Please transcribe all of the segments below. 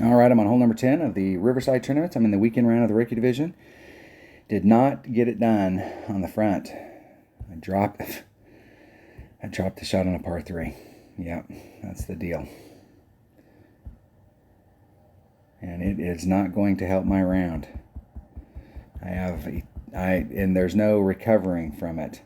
All right, I'm on hole number 10 of the Riverside tournament. I'm in the weekend round of the Rookie Division. Did not get it done on the front. I dropped the shot on a par 3. Yeah, that's the deal. And it is not going to help my round. And there's no recovering from it.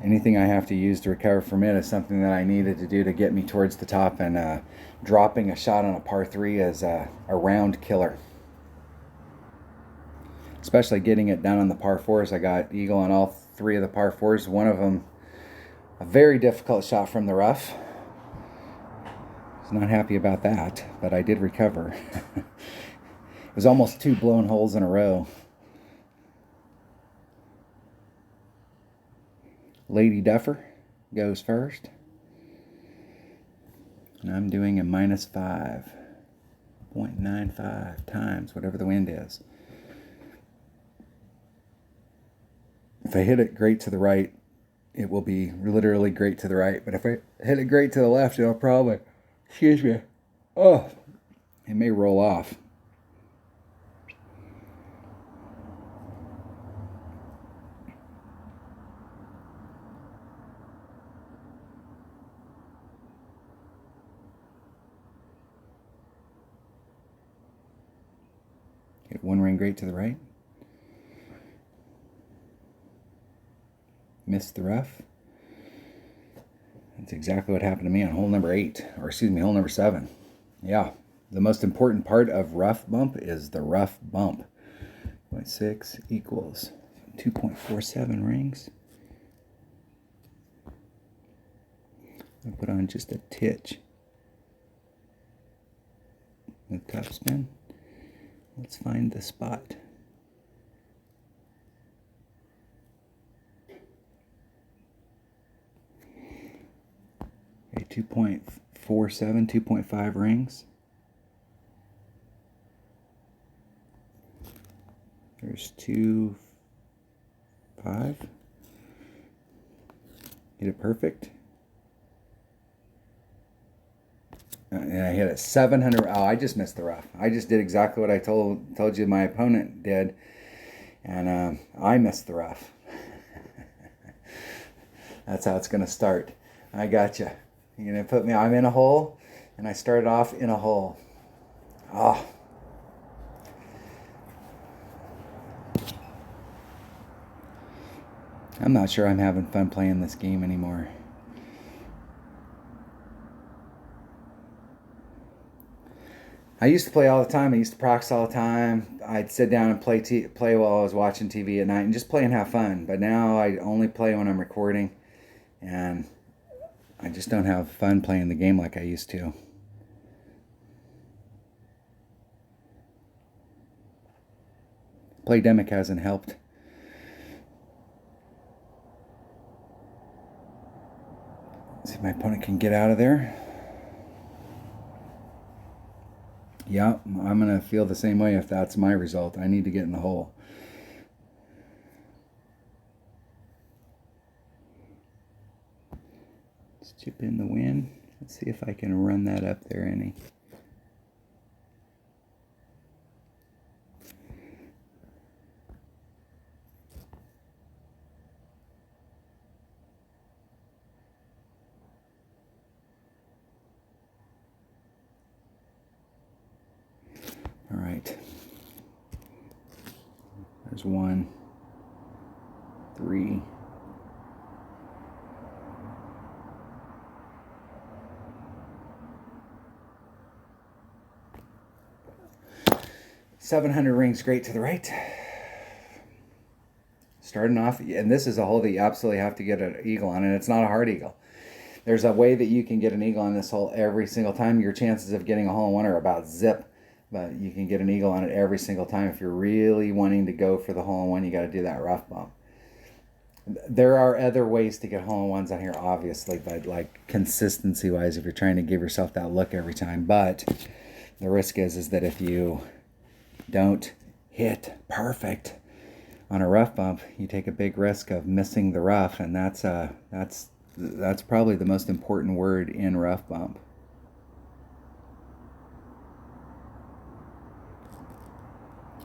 Anything I have to use to recover from it is something that I needed to do to get me towards the top, and dropping a shot on a par 3 is a round killer. Especially getting it done on the par 4s. I got eagle on all 3 of the par 4s. One of them, a very difficult shot from the rough. I was not happy about that, but I did recover. It was almost 2 blown holes in a row. Lady Duffer goes first. And I'm doing a minus 5.95 times whatever the wind is. If I hit it great to the right, it will be literally great to the right. But if I hit it great to the left, it'll probably, excuse me, oh, it may roll off. Hit one ring great to the right. Missed the rough. That's exactly what happened to me on hole number 8, or excuse me, hole number 7. Yeah, the most important part of rough bump is the rough bump. 0.6 equals 2.47 rings. I'll put on just a titch with topspin. Let's find the spot. Okay, 2.47, 2.5 rings. There's 2.5. Hit it perfect. And I hit it 700. Oh, I just missed the rough. I just did exactly what I told you my opponent did, and I missed the rough. That's how it's going to start. I got you. You're going to put me. I'm in a hole, and I started off in a hole. Oh. I'm not sure I'm having fun playing this game anymore. I used to play all the time. I used to practice all the time. I'd sit down and play while I was watching TV at night and just play and have fun. But now I only play when I'm recording, and I just don't have fun playing the game like I used to. Playdemic hasn't helped. See if my opponent can get out of there. Yeah, I'm going to feel the same way if that's my result. I need to get in the hole. Let's chip in the wind. Let's see if I can run that up there any. All right. There's 1, 3. $700 rings great to the right. Starting off, and this is a hole that you absolutely have to get an eagle on, and it's not a hard eagle. There's a way that you can get an eagle on this hole every single time. Your chances of getting a hole in one are about zip, but you can get an eagle on it every single time. If you're really wanting to go for the hole in one, you got to do that rough bump. There are other ways to get hole in ones on here, obviously, but like consistency wise, if you're trying to give yourself that look every time. But the risk is that if you don't hit perfect on a rough bump, you take a big risk of missing the rough, and that's probably the most important word in rough bump.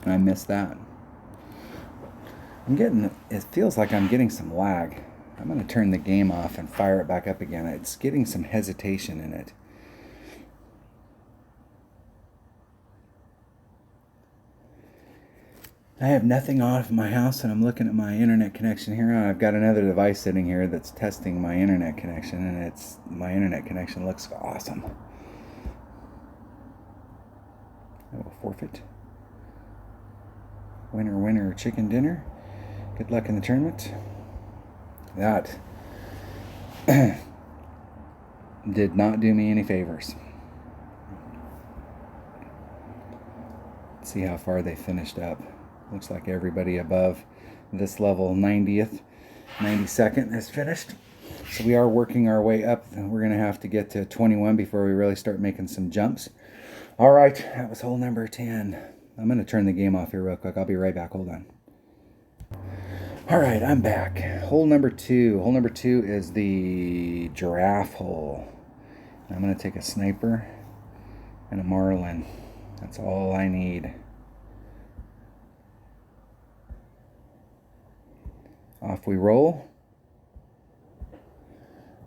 I missed that. It feels like I'm getting some lag. I'm going to turn the game off and fire it back up again. It's getting some hesitation in it. I have nothing off my house, and I'm looking at my internet connection here. I've got another device sitting here that's testing my internet connection, and my internet connection looks awesome. I will forfeit. Winner, winner, chicken dinner. Good luck in the tournament. That did not do me any favors. Let's see how far they finished up. Looks like everybody above this level 90th, 92nd has finished. So we are working our way up. We're going to have to get to 21 before we really start making some jumps. All right, that was hole number 10. I'm going to turn the game off here real quick. I'll be right back. Hold on. All right, I'm back. Hole number 2. Hole number 2 is the giraffe hole. I'm going to take a sniper and a marlin. That's all I need. Off we roll.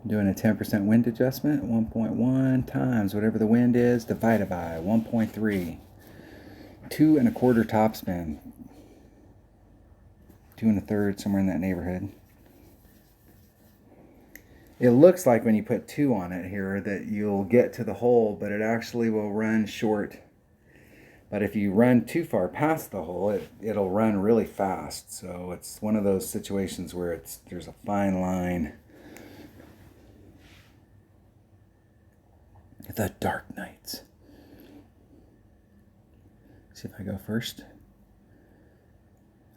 Doing a 10% wind adjustment. 1.1 times whatever the wind is divided by 1.3. 2 1/4 topspin. 2 1/3, somewhere in that neighborhood. It looks like when you put 2 on it here that you'll get to the hole, but it actually will run short. But if you run too far past the hole, it'll run really fast. So it's one of those situations where there's a fine line. The Dark Knights. See if I go first.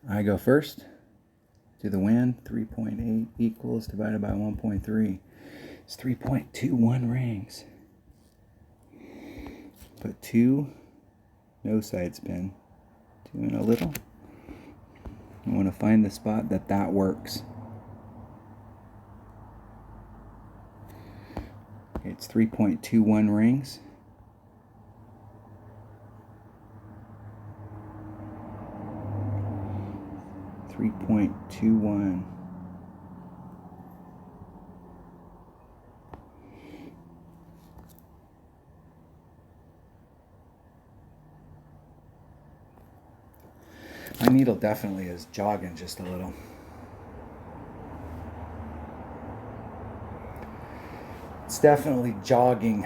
I go first. Do the wind. 3.8 equals divided by 1.3. It's 3.21 rings. Put 2. No side spin. 2 and a little. I want to find the spot that works. It's 3.21 rings. .21. My needle definitely is jogging just a little. It's definitely jogging.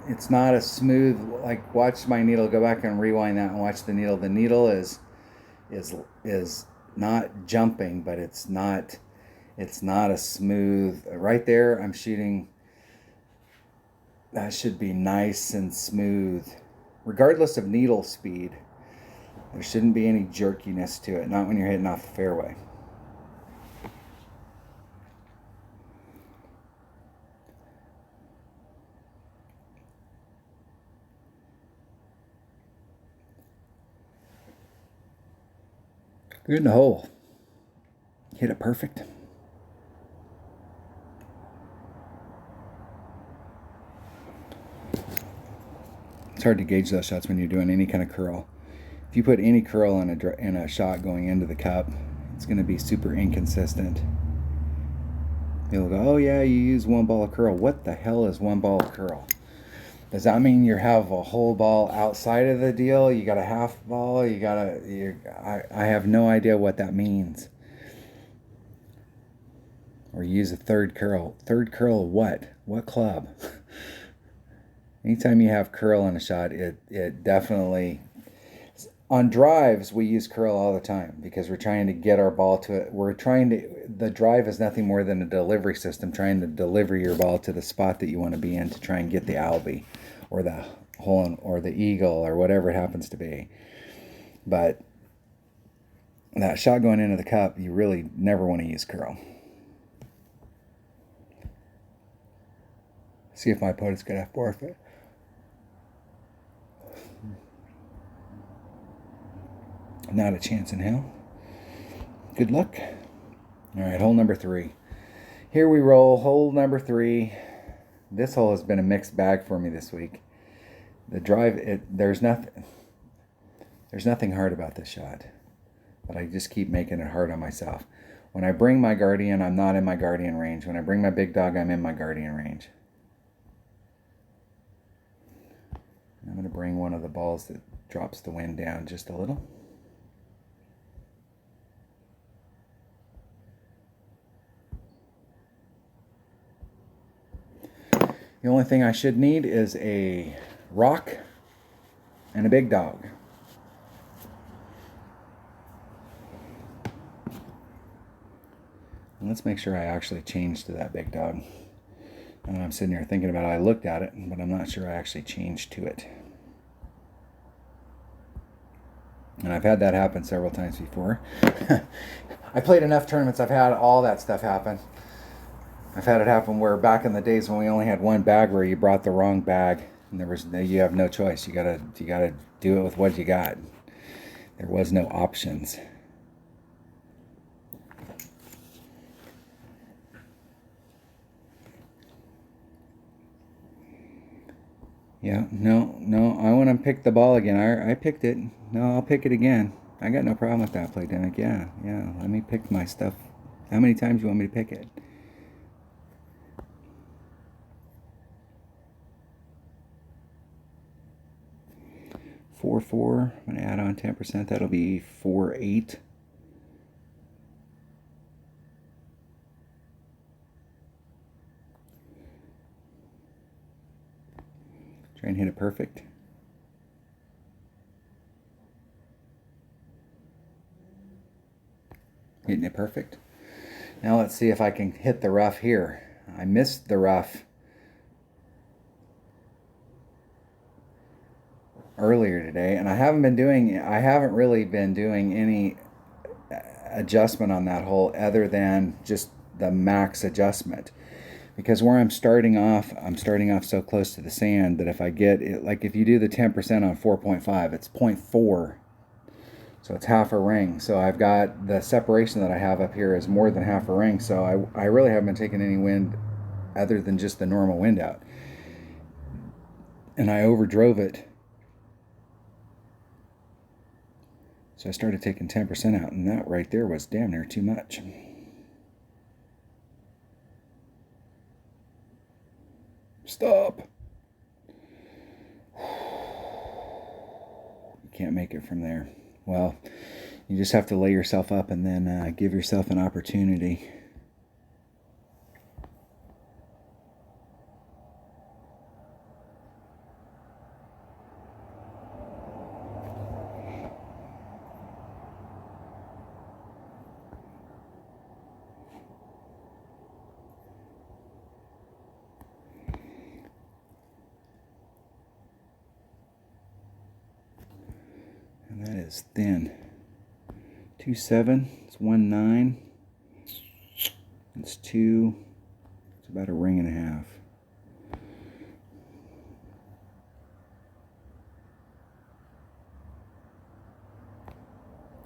It's not a smooth, like, watch my needle, go back and rewind that and watch the needle. The needle is not jumping, but it's not a smooth. Right there, I'm shooting. That should be nice and smooth. Regardless of needle speed, there shouldn't be any jerkiness to it, not when you're hitting off the fairway. Good in the hole. Hit it perfect. It's hard to gauge those shots when you're doing any kind of curl. If you put any curl in a shot going into the cup, it's going to be super inconsistent. You'll go, oh yeah, you use one ball of curl. What the hell is one ball of curl? Does that mean you have a whole ball outside of the deal? You got a half ball? I have no idea what that means. Or use a third curl. Third curl of what? What club? Anytime you have curl in a shot, it definitely... On drives, we use curl all the time because we're trying to get our ball to it. The drive is nothing more than a delivery system trying to deliver your ball to the spot that you want to be in to try and get the albie or the hole or the eagle or whatever it happens to be. But that shot going into the cup, you really never want to use curl. See if my opponent's going to forfeit. Not a chance in hell. Good luck. All right, hole number 3. Here we roll. Hole number 3. This hole has been a mixed bag for me this week. The drive, there's nothing. There's nothing hard about this shot, but I just keep making it hard on myself. When I bring my guardian, I'm not in my guardian range. When I bring my big dog, I'm in my guardian range. I'm going to bring one of the balls that drops the wind down just a little. The only thing I should need is a rock and a big dog. And let's make sure I actually changed to that big dog. And I'm sitting here thinking about it. I looked at it, but I'm not sure I actually changed to it. And I've had that happen several times before. I played enough tournaments, I've had all that stuff happen. I've had it happen where back in the days when we only had one bag where you brought the wrong bag and you have no choice. You gotta do it with what you got. There was no options. Yeah, no, I want to pick the ball again. I picked it. No, I'll pick it again. I got no problem with that, Playdemic. Yeah, let me pick my stuff. How many times do you want me to pick it? $4.4. I'm going to add on 10%. That'll be $4.8. Try and hit it perfect. Hitting it perfect. Now let's see if I can hit the rough here. I missed the rough earlier today, and I haven't really been doing any adjustment on that hole other than just the max adjustment. Because where I'm starting off so close to the sand that if I get it, like if you do the 10% on 4.5, it's 0.4. So it's half a ring. So I've got the separation that I have up here is more than half a ring. So I really haven't been taking any wind other than just the normal wind out. And I overdrove it. So I started taking 10% out, and that right there was damn near too much. Stop. You can't make it from there. Well, you just have to lay yourself up and then give yourself an opportunity. And that is thin. 2.7, it's 1.9, it's 2, it's about a ring and a half.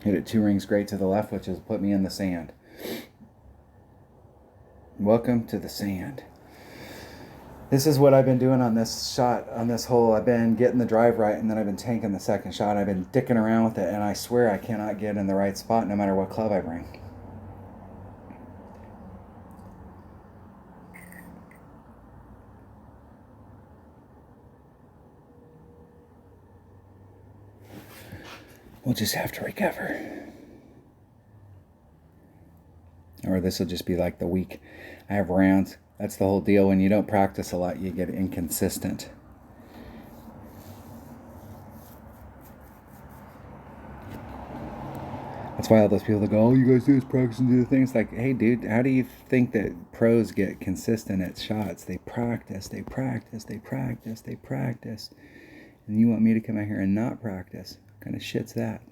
Hit it 2 rings great to the left, which has put me in the sand. Welcome to the sand. This is what I've been doing on this shot, on this hole. I've been getting the drive right, and then I've been tanking the second shot. I've been dicking around with it, and I swear I cannot get in the right spot no matter what club I bring. We'll just have to recover. Or this will just be like the week. I have rounds. That's the whole deal. When you don't practice a lot, you get inconsistent. That's why all those people that go, all you guys do is practice and do the things. Like, hey, dude, how do you think that pros get consistent at shots? They practice, they practice, they practice, they practice. And you want me to come out here and not practice? What kind of shit's that?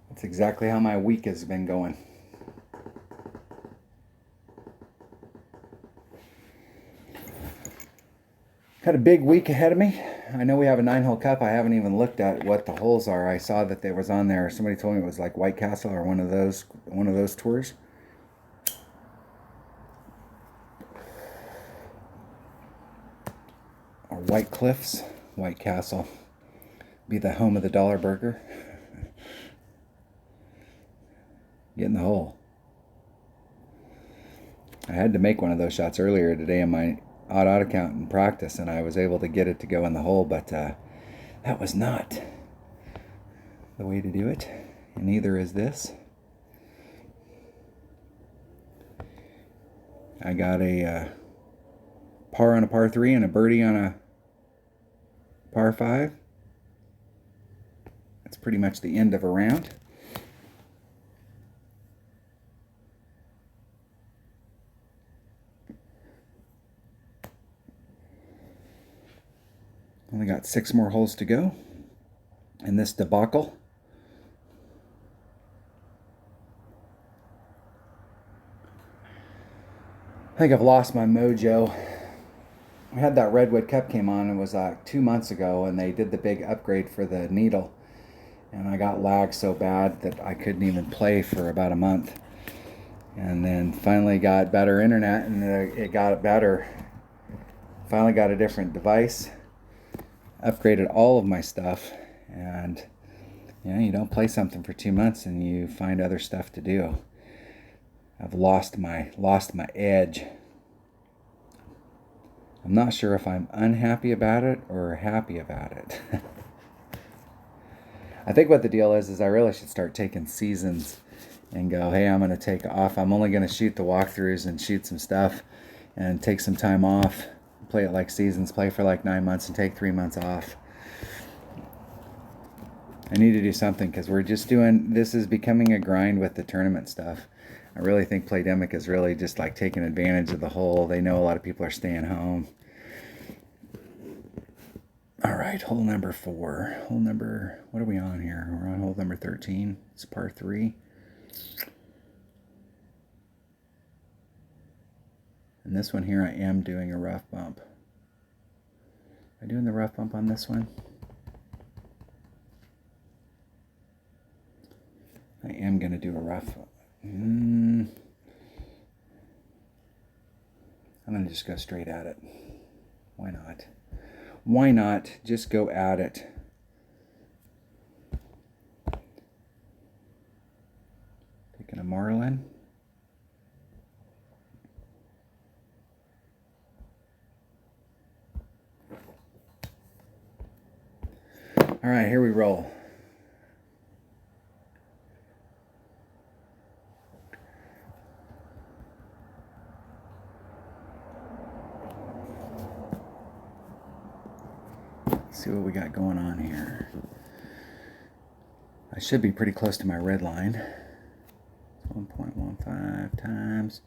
That's exactly how my week has been going. Had a big week ahead of me. I know we have a 9-hole cup. I haven't even looked at what the holes are. I saw that there was on there. Somebody told me it was like White Castle or one of those tours. Or White Cliffs, White Castle. Be the home of the dollar burger. Get in the hole. I had to make one of those shots earlier today in my odd account in practice, and I was able to get it to go in the hole, but that was not the way to do it, and neither is this. I got a par on a par 3 and a birdie on a par 5. That's pretty much the end of a round. Only got 6 more holes to go in this debacle. I think I've lost my mojo. I had that Redwood Cup came on, it was 2 months ago, and they did the big upgrade for the needle. And I got lagged so bad that I couldn't even play for about a month. And then finally got better internet, and it got better. Finally got a different device. Upgraded all of my stuff, and you don't play something for 2 months and you find other stuff to do. I've lost my edge. I'm not sure if I'm unhappy about it or happy about it. I think what the deal is I really should start taking seasons and go, hey, I'm going to take off. I'm only going to shoot the walkthroughs and shoot some stuff and take some time off. Play it like seasons, play for like 9 months and take 3 months off. I need to do something because this is becoming a grind with the tournament stuff. I really think Playdemic is really just like taking advantage of the whole, they know a lot of people are staying home. All right, hole number 4. What are we on here? We're on hole number 13. It's par 3. And this one here, I am doing a rough bump. Am I doing the rough bump on this one? I am going to do a rough. I'm going to just go straight at it. Why not? Why not just go at it? Picking a Marlin. All right, here we roll. Let's see what we got going on here. I should be pretty close to my red line. 1.15 times.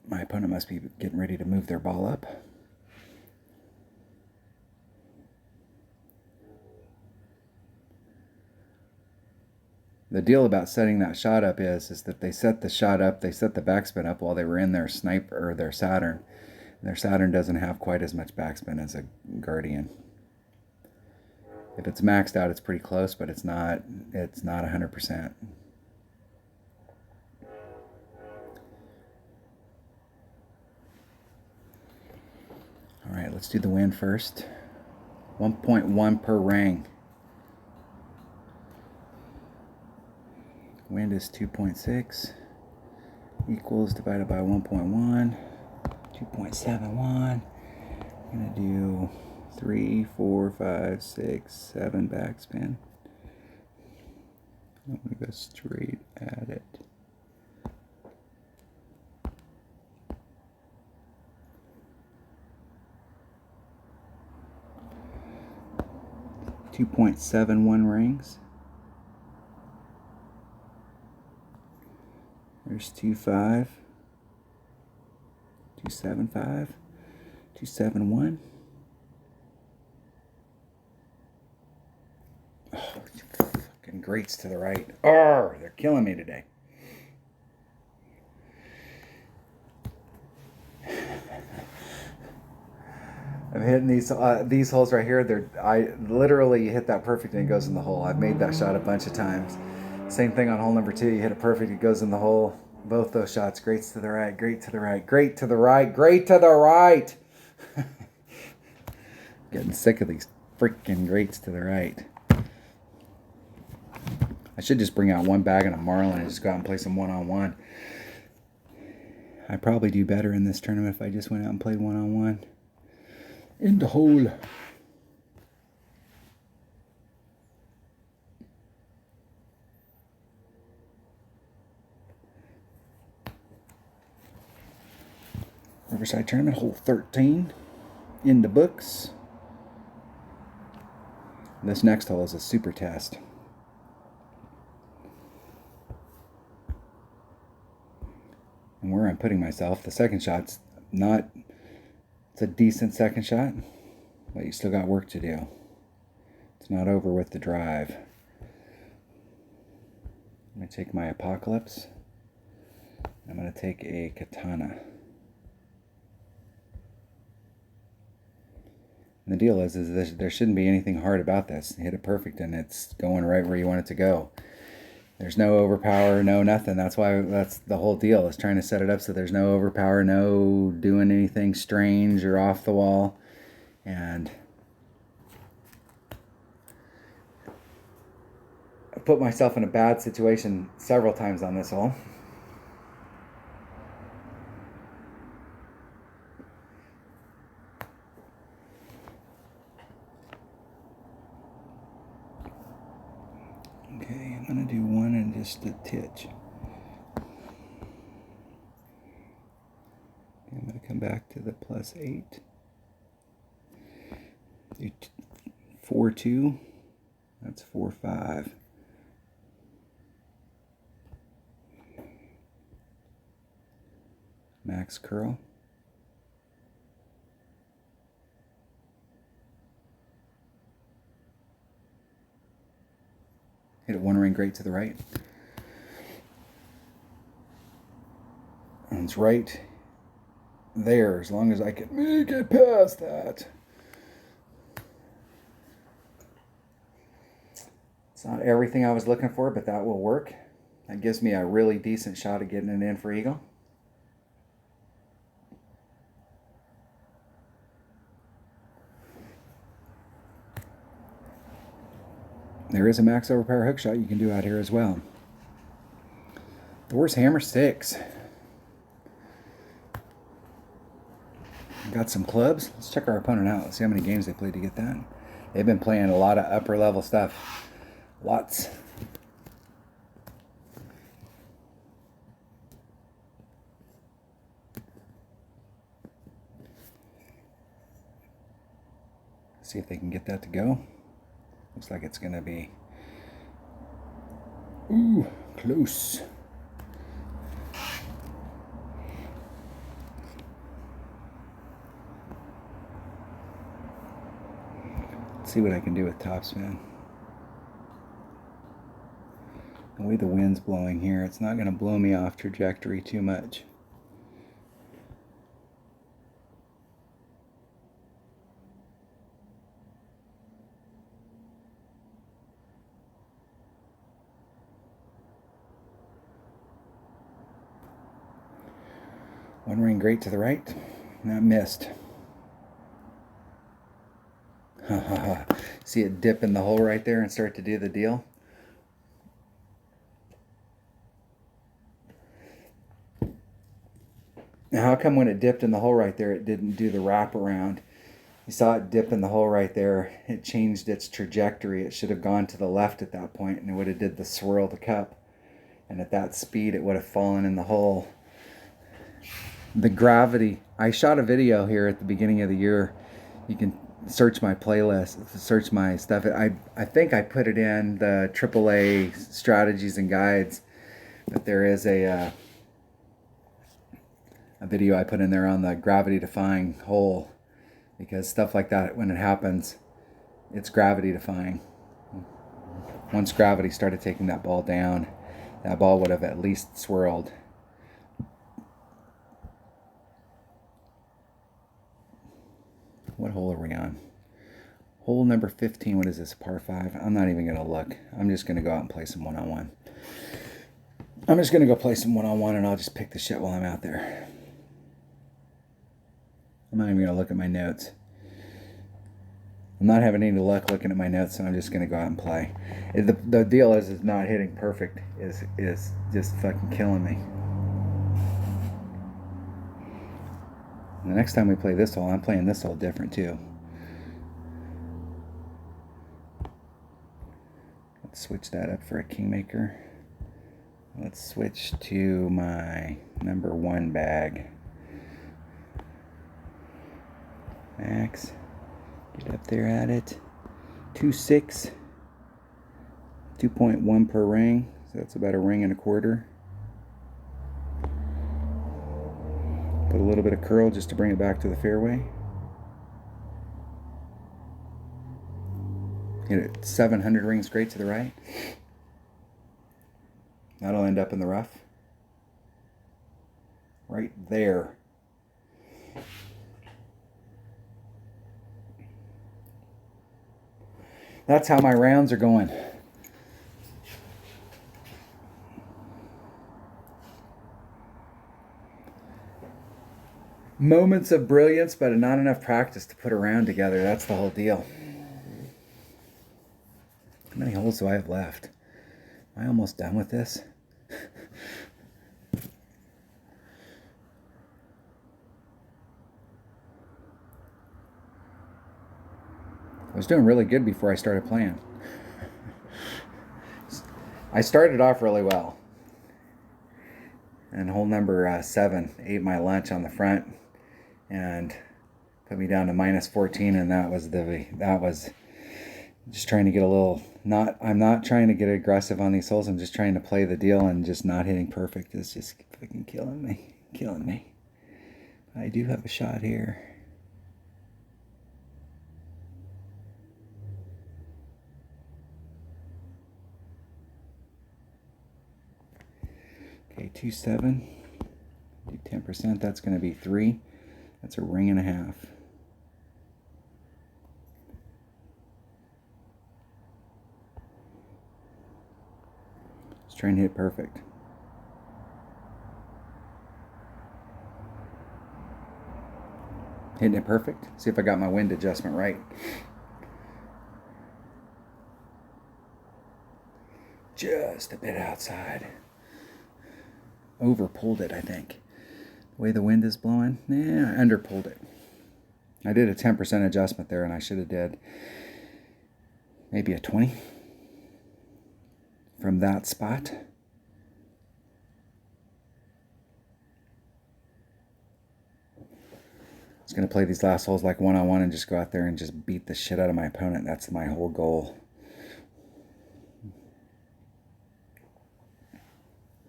My opponent must be getting ready to move their ball up. The deal about setting that shot up is that they set the shot up, they set the backspin up while they were in their sniper or their Saturn. Their Saturn doesn't have quite as much backspin as a Guardian. If it's maxed out, it's pretty close, but it's not 100%. All right, let's do the wind first. 1.1 per ring. Wind is 2.6 equals divided by 1.1, 2.71. I'm going to do 3, 4, 5, 6, 7 backspin. I'm going to go straight at it. .71 rings. There's 2.5, 2.75, 2.71. grates to the right. Oh, they're killing me today. I'm hitting these holes right here. I literally hit that perfect and it goes in the hole. I've made that shot a bunch of times. Same thing on hole number 2. You hit it perfect, it goes in the hole. Both those shots, grates to the right, great to the right, great to the right, great to the right. Getting sick of these freaking grates to the right. I should just bring out one bag and a marlin and just go out and play some one-on-one. I'd probably do better in this tournament if I just went out and played one-on-one. In the hole. Riverside Tournament, hole 13 in the books. This next hole is a super test. And where I'm putting myself, the second shot's not, it's a decent second shot, but you still got work to do. It's not over with the drive. I'm going to take my Apocalypse. I'm going to take a Katana. And the deal is there shouldn't be anything hard about this. You hit it perfect and it's going right where you want it to go. There's no overpower, no nothing. That's why that's the whole deal, is trying to set it up so there's no overpower, no doing anything strange or off the wall. And I put myself in a bad situation several times on this hole. Okay, I'm going to do one and just a titch. I'm going to come back to the +8. Do 4-2. That's 4-5. Max curl. Hit it one ring great to the right. And it's right there, as long as I can make it past that. It's not everything I was looking for, but that will work. That gives me a really decent shot of getting it in for eagle. There is a max overpower hook shot you can do out here as well. Thor's Hammer 6. Got some clubs. Let's check our opponent out. Let's see how many games they played to get that. They've been playing a lot of upper level stuff. Lots. See if they can get that to go. Looks like it's going to be, ooh, close. Let's see what I can do with topspin. The way the wind's blowing here, it's not going to blow me off trajectory too much. One ring great to the right. That missed. See it dip in the hole right there and start to do the deal. Now how come when it dipped in the hole right there it didn't do the wraparound? You saw it dip in the hole right there. It changed its trajectory. It should have gone to the left at that point and it would have did the swirl the cup. And at that speed it would have fallen in the hole. The gravity. I shot a video here at the beginning of the year. You can search my playlist, search my stuff. I think I put it in the AAA strategies and guides, but there is a video I put in there on the gravity defying hole, because stuff like that, when it happens, it's gravity defying. Once gravity started taking that ball down, that ball would have at least swirled. What hole are we on? Hole number 15. What is this, par 5? I'm not even going to look. I'm just going to go out and play some one-on-one. I'm just going to go play some one-on-one, and I'll just pick the shit while I'm out there. I'm not even going to look at my notes. I'm not having any luck looking at my notes, so I'm just going to go out and play. The deal is not hitting perfect is just fucking killing me. And the next time we play this hole, I'm playing this hole different too. Let's switch that up for a kingmaker. Let's switch to my number 1 bag. Max, get up there at it. 2.6, 2.1 per ring, so that's about a ring and a quarter. Put a little bit of curl just to bring it back to the fairway. Hit it 700 rings straight to the right. That'll end up in the rough. Right there. That's how my rounds are going. Moments of brilliance, but not enough practice to put a round together. That's the whole deal. How many holes do I have left? Am I almost done with this? I was doing really good before I started playing. I started off really well. And hole number 7 ate my lunch on the front and put me down to minus 14, and that was just trying to get a little, I'm not trying to get aggressive on these holes. I'm just trying to play the deal, and just not hitting perfect is just fucking killing me. I do have a shot here. Okay, 2.7, do 10%, that's going to be 3. That's a ring and a half. Just trying to hit perfect. Hitting it perfect. See if I got my wind adjustment right. Just a bit outside. Over pulled it, I think. The way the wind is blowing, I under pulled it. I did a 10% adjustment there, and I should have did maybe a 20 from that spot. I was going to play these last holes like one-on-one and just go out there and just beat the shit out of my opponent. That's my whole goal.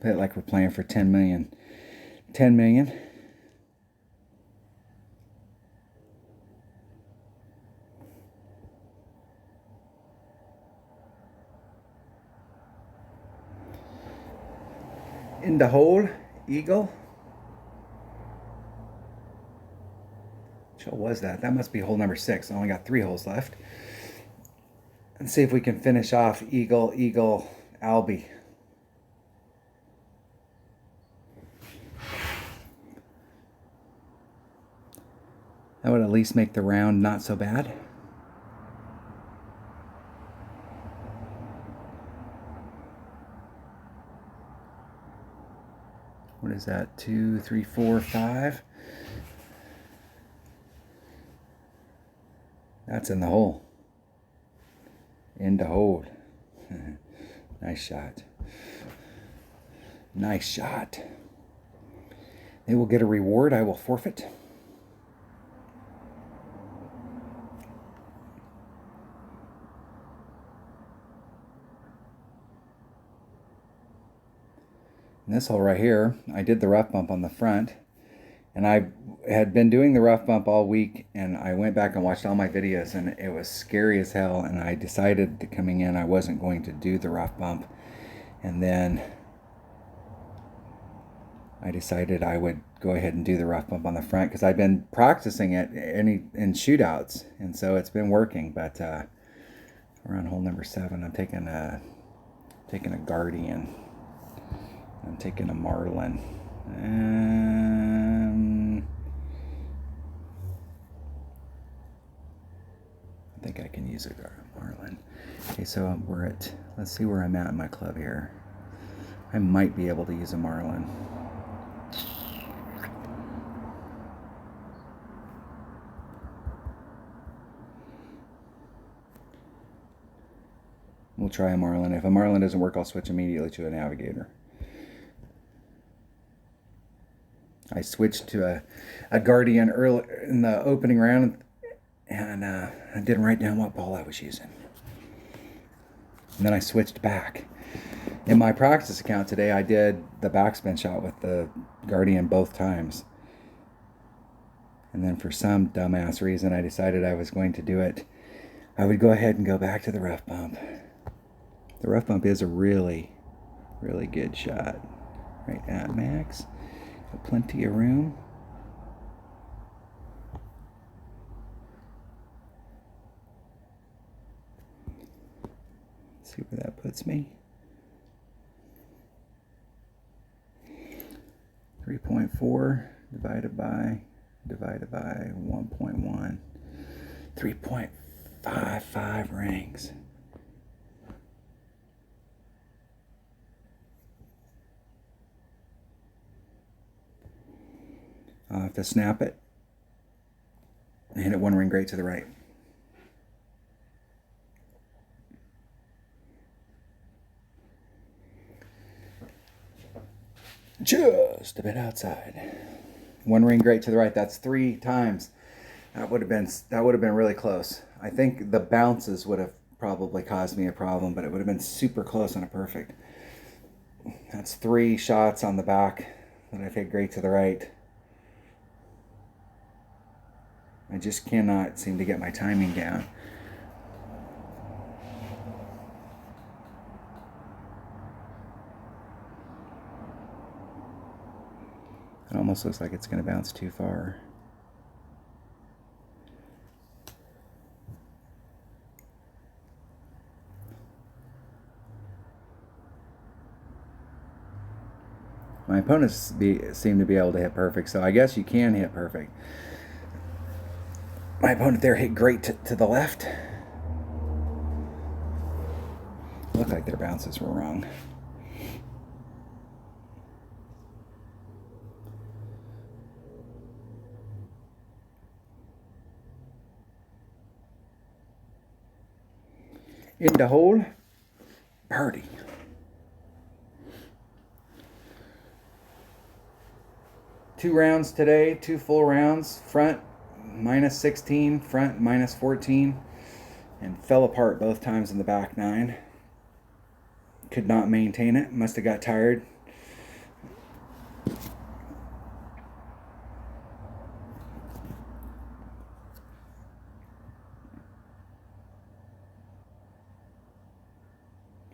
Play it like we're playing for 10 million. 10 million. In the hole, eagle. Which hole was that? That must be hole number 6. I only got 3 holes left. Let's see if we can finish off eagle, eagle, Albie. That would at least make the round not so bad. What is that? 2, 3, 4, 5. That's in the hole. In the hole. Nice shot. Nice shot. They will get a reward. I will forfeit. And this hole right here, I did the rough bump on the front, And I had been doing the rough bump all week, and I went back and watched all my videos, and it was scary as hell. And I decided that coming in, I wasn't going to do the rough bump. And then I decided I would go ahead and do the rough bump on the front because I've been practicing it in shootouts, and so it's been working. But we're on hole number 7. I'm taking a Guardian. I'm taking a Marlin. I think I can use a Marlin. Okay, so let's see where I'm at in my club here. I might be able to use a Marlin. We'll try a Marlin. If a Marlin doesn't work, I'll switch immediately to a Navigator. I switched to a Guardian early in the opening round, and I didn't write down what ball I was using. And then I switched back. In my practice account today, I did the backspin shot with the Guardian both times. And then for some dumbass reason, I decided I was going to do it. I would go ahead and go back to the rough bump. The rough bump is a really, really good shot. Right at max. Got plenty of room. Let's see where that puts me. 3.4 divided by 1.1. 3.55 rings. I'll have to snap it and hit it one ring great to the right. Just a bit outside. One ring great to the right. That's 3 times. That would have been really close. I think the bounces would have probably caused me a problem, but it would have been super close on a perfect. That's 3 shots on the back that I've hit great to the right. I just cannot seem to get my timing down. It almost looks like it's going to bounce too far. My opponents seem to be able to hit perfect, so I guess you can hit perfect. My opponent there hit great to the left. Looked like their bounces were wrong. In the hole, birdie. Two rounds today, 2 full rounds. Front minus 16, front minus 14, and fell apart both times in the back 9. Could not maintain it. Must have got tired.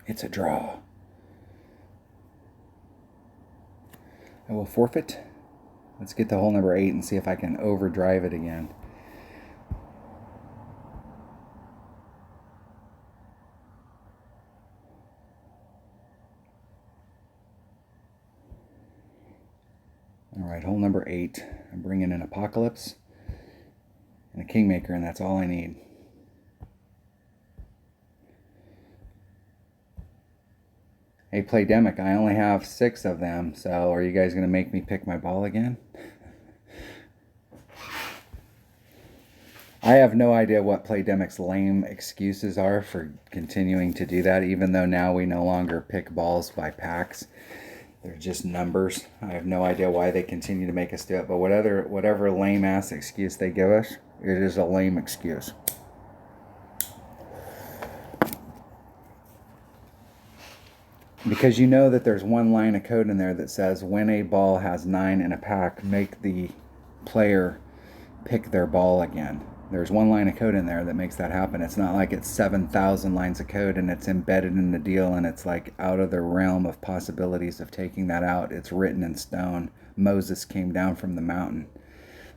It's a draw. I will forfeit. Let's get to hole number 8 and see if I can overdrive it again. All right, hole number 8. I'm bringing in Apocalypse and a Kingmaker, and that's all I need. Hey, Playdemic, I only have 6 of them, so are you guys going to make me pick my ball again? I have no idea what Playdemic's lame excuses are for continuing to do that, even though now we no longer pick balls by packs. They're just numbers. I have no idea why they continue to make us do it, but whatever lame-ass excuse they give us, it is a lame excuse. Because you know that there's one line of code in there that says when a ball has 9 in a pack, make the player pick their ball again. There's one line of code in there that makes that happen. It's not like it's 7,000 lines of code and it's embedded in the deal and it's like out of the realm of possibilities of taking that out. It's written in stone. Moses came down from the mountain.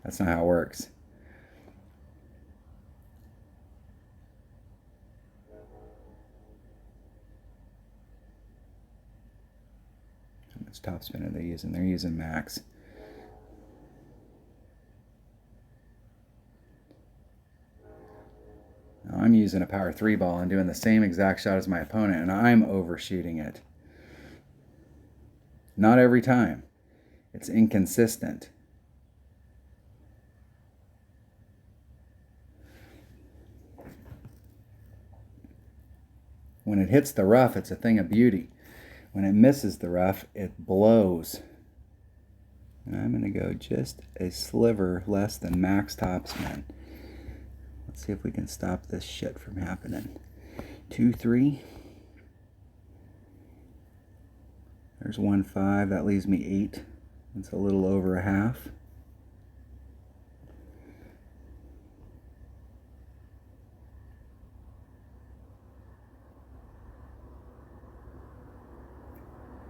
That's not how it works. How much top spin are they using? They're using max. Now I'm using a power 3 ball and doing the same exact shot as my opponent, and I'm overshooting it. Not every time. It's inconsistent. When it hits the rough, it's a thing of beauty. When it misses the rough, it blows. And I'm going to go just a sliver less than max topspin. Let's see if we can stop this shit from happening. 2, 3. There's 1, 5. That leaves me 8. It's a little over a half.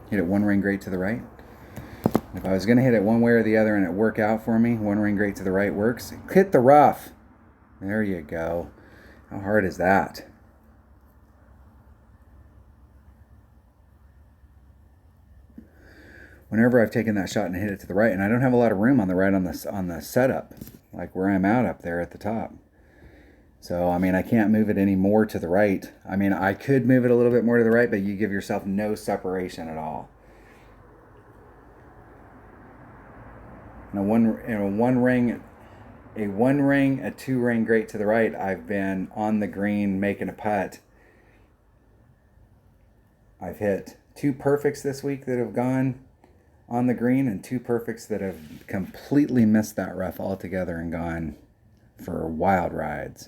Hit it one ring great to the right. If I was going to hit it one way or the other and it work out for me, one ring great to the right works. Hit the rough. There you go. How hard is that? Whenever I've taken that shot and hit it to the right, and I don't have a lot of room on the right on the setup, like where I'm at up there at the top. So, I mean, I can't move it any more to the right. I mean, I could move it a little bit more to the right, but you give yourself no separation at all. And a one ring, a 2 ring great to the right, I've been on the green making a putt. I've hit 2 perfects this week that have gone on the green and 2 perfects that have completely missed that rough altogether and gone for wild rides.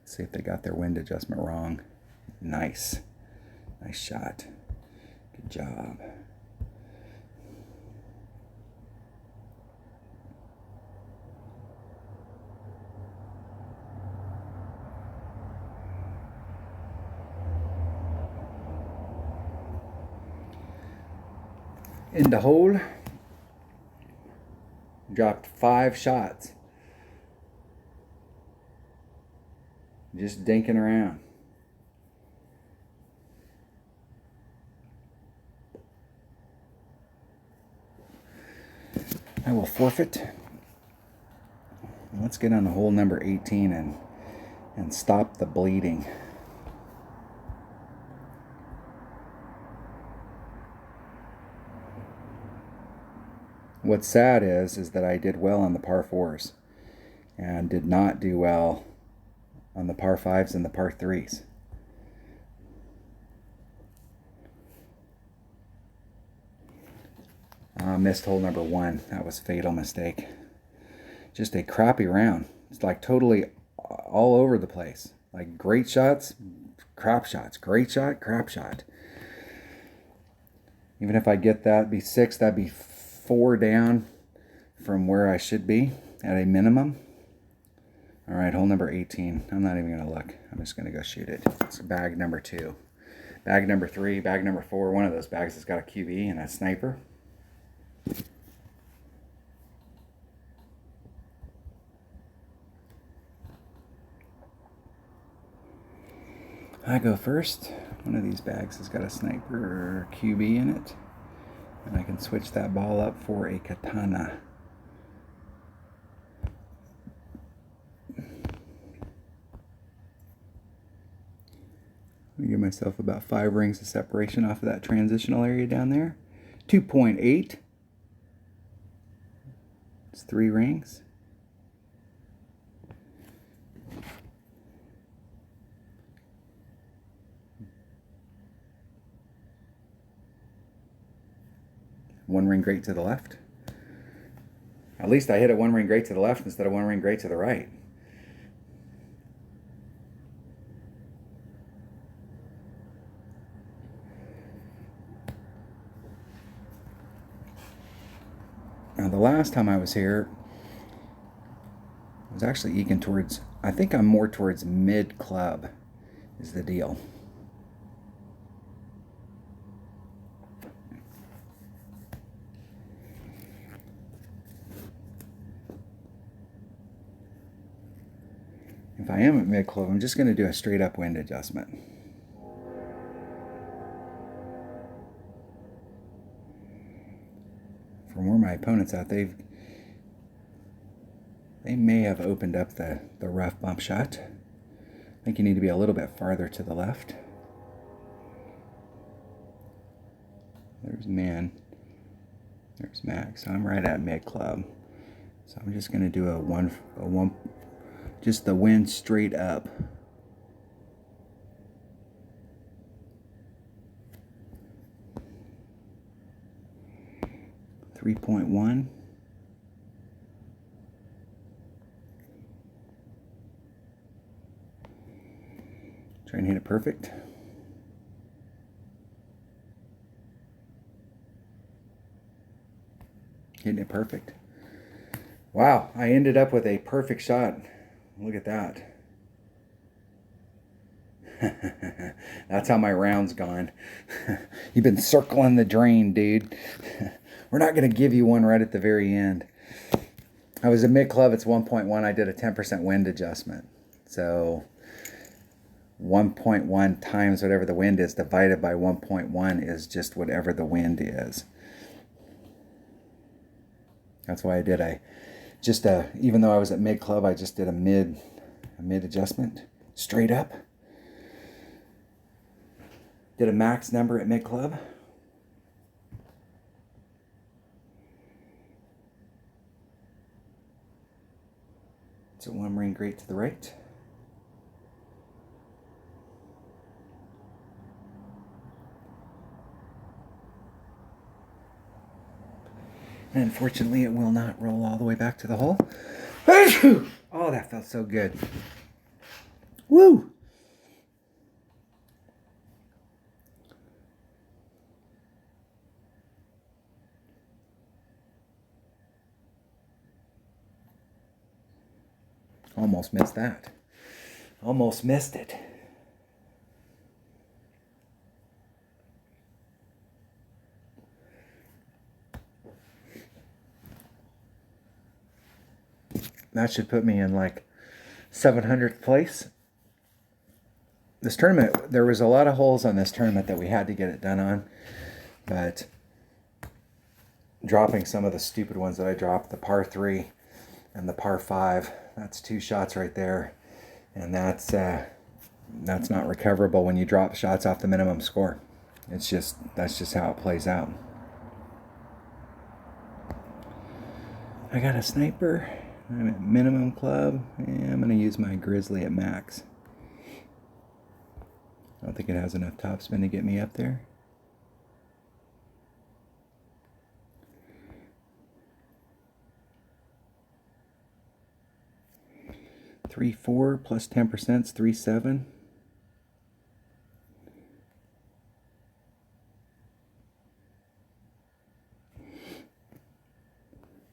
Let's see if they got their wind adjustment wrong. Nice. Nice shot. Good job. In the hole, dropped 5 shots. Just dinking around. I will forfeit. Let's get on the hole number 18 and stop the bleeding. What's sad is that I did well on the par 4s and did not do well on the par 5s and the par 3s. Missed hole number 1. That was a fatal mistake. Just a crappy round. It's like totally all over the place. Like great shots, crap shots. Great shot, crap shot. Even if I get that, be 6, that'd be 4 down from where I should be at a minimum. All right, hole number 18. I'm not even going to look. I'm just going to go shoot it. It's bag number 2. Bag number 3, bag number 4. One of those bags has got a QB and a sniper. I go first. One of these bags has got a sniper or QB in it. And I can switch that ball up for a katana. Give myself about 5 rings of separation off of that transitional area down there. 2.8. It's 3 rings. One ring great to the left. At least I hit it 1 ring great to the left instead of 1 ring great to the right. Now, the last time I was here, I was actually eking towards, I think I'm more towards mid club is the deal. If I am at mid club, I'm just going to do a straight up wind adjustment. From where my opponent's at, they may have opened up the rough bump shot. I think you need to be a little bit farther to the left. There's man. There's Max. So I'm right at mid club. So I'm just going to do a one, just the wind straight up. .1. Try and hit it perfect. Hitting it perfect. Wow, I ended up with a perfect shot. Look at that. That's how my round's gone. You've been circling the drain, dude. We're not going to give you one right at the very end. I was at mid club, it's 1.1. I did a 10% wind adjustment. So 1.1 times whatever the wind is divided by 1.1 is just whatever the wind is. That's why I did even though I was at mid club, I just did a mid adjustment straight up. Did a max number at mid club. So one marine grate to the right. And unfortunately, it will not roll all the way back to the hole. Oh, that felt so good. Woo! Almost missed that. Almost missed it. That should put me in like 700th place. This tournament, there was a lot of holes on this tournament that we had to get it done on, but dropping some of the stupid ones that I dropped, the par 3 and the par 5, that's 2 shots right there, and that's not recoverable when you drop shots off the minimum score. That's just how it plays out. I got a sniper. I'm at minimum club, and I'm going to use my grizzly at max. I don't think it has enough topspin to get me up there. $3.4 plus 10% is $3.7.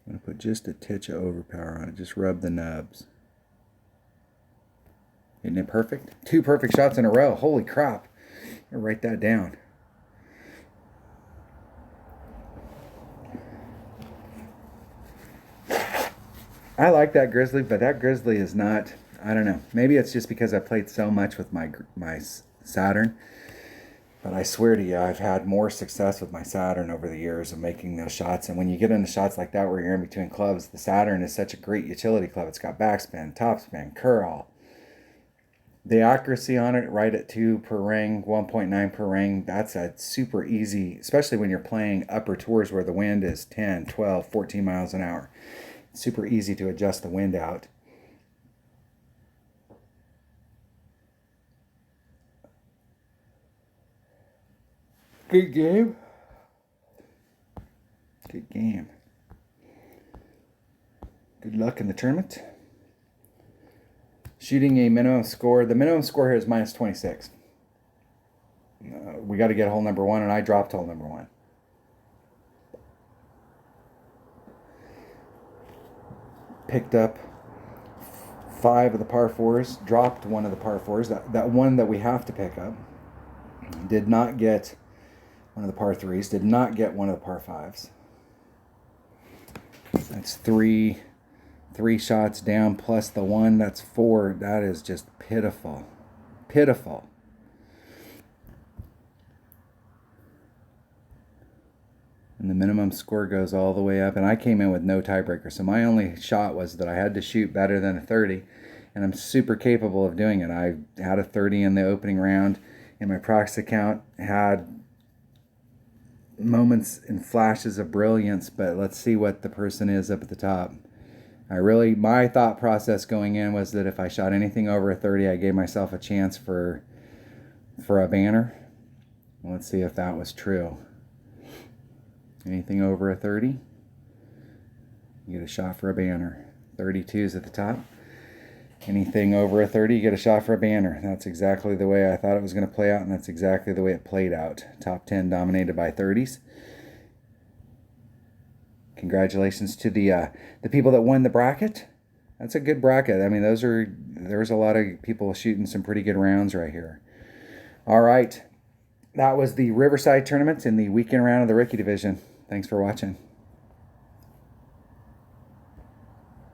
I'm going to put just a titch of overpower on it. Just rub the nubs. Isn't it perfect? 2 perfect shots in a row. Holy crap. I'll write that down. I like that grizzly, but that grizzly is not, I don't know. Maybe it's just because I played so much with my Saturn. But I swear to you, I've had more success with my Saturn over the years of making those shots. And when you get into shots like that where you're in between clubs, the Saturn is such a great utility club. It's got backspin, topspin, curl. The accuracy on it, right at 2 per ring, 1.9 per ring, that's a super easy, especially when you're playing upper tours where the wind is 10, 12, 14 miles an hour. It's super easy to adjust the wind out. Good game. Good game. Good luck in the tournament. Shooting a minimum score. The minimum score here is minus 26. We got to get hole number 1, and I dropped hole number 1. picked up 5 of the par 4s, dropped one of the par 4s, that one that we have to pick up. Did not get one of the par 3s, did not get one of the par 5s. That's three shots down plus the one. That's 4. That is just pitiful. Pitiful. And the minimum score goes all the way up. And I came in with no tiebreaker. So my only shot was that I had to shoot better than a 30. And I'm super capable of doing it. I had a 30 in the opening round. And my Prox account had moments and flashes of brilliance. But let's see what the person is up at the top. My thought process going in was that if I shot anything over a 30, I gave myself a chance for a banner. Let's see if that was true. Anything over a 30, you get a shot for a banner. 32's at the top. Anything over a 30, you get a shot for a banner. That's exactly the way I thought it was going to play out, and that's exactly the way it played out. Top 10 dominated by 30s. Congratulations to the people that won the bracket. That's a good bracket. I mean, there's a lot of people shooting some pretty good rounds right here. All right. That was the Riverside tournament in the weekend round of the rookie division. Thanks for watching.